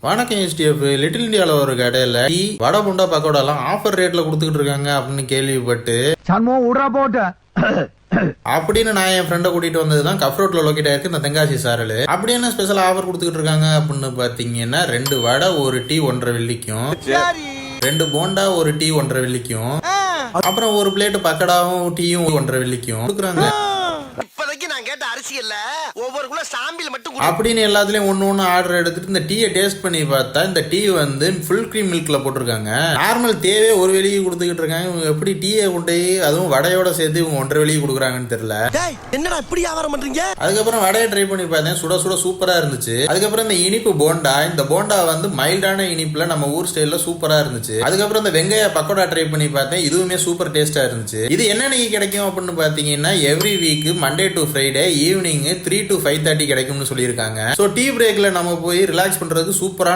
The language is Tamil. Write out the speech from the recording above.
வணக்கம் எஸ்டிஎஃப். லிட்டில் இந்தியாவில் ஒரு கடையில் டீ வடை புண்டா பக்கோடாலாம் ஆஃபர் ரேட்ல கொடுத்துக்கிட்டு இருக்காங்க அப்படின்னு கேள்விப்பட்டு அப்படின்னு நான் என் ஃப்ரெண்டை கூட்டிட்டு வந்ததுதான் கஃப் ரோட்ல லொக்கேட் ஆயிருக்கு இந்த தென்காசி சாரல். அப்படி என்ன ஸ்பெஷல் ஆஃபர் கொடுத்துக்கிட்டு இருக்காங்க அப்படின்னு பாத்தீங்கன்னா 2 வடை ஒரு டீ 1.5 வெள்ளிக்கும், 2 போண்டா ஒரு டீ 1.5 வெள்ளிக்கும், அப்புறம் ஒரு பிளேட் பக்கடாவும் டீயும் 1.5 வெள்ளிக்கும் கொடுக்குறாங்க. அப்படின்னு எல்லாத்துலயும் ஒன்னு ஆர்டர் எடுத்துட்டு இந்த டீயை டேஸ்ட் பண்ணி பார்த்தா இந்த டீ வந்து ஃபுல் கிரீம் மில்க்ல போட்டிருக்காங்க. நார்மல் தேவே ஒரு வெளியே கொடுத்துக்கிட்டு இருக்காங்க. இவங்க எப்படி டீயை கொண்டு அதுவும் வடையோட சேர்த்து இவங்க 1.5 வெளியே கொடுக்குறாங்கன்னு தெரியல. என்னடா இப்படி வியாபாரம் பண்றீங்க? அதுக்கப்புறம் வடையை ட்ரை பண்ணி பார்த்தேன். சுட சுட சூப்பரா இருந்துச்சு. அதுக்கப்புறம் இந்த இனிப்பு போண்டா, இந்த போண்டா வந்து மைல்டான இனிப்புல நம்ம ஊர் ஸ்டைல்ல சூப்பரா இருந்துச்சு. அதுக்கப்புறம் இந்த வெங்காய பக்கோடா ட்ரை பண்ணி பார்த்தேன். இதுவுமே சூப்பர் டேஸ்டா இருந்துச்சு. இது என்ன நீங்க கிடைக்கும் அப்படின்னு பாத்தீங்கன்னா every week Monday to Friday evening 3 to 5:30 கிடைக்கும்னு சொல்லியிருக்காங்க. ஸோ டீ பிரேக்ல நம்ம போய் ரிலாக்ஸ் பண்றதுக்கு சூப்பரா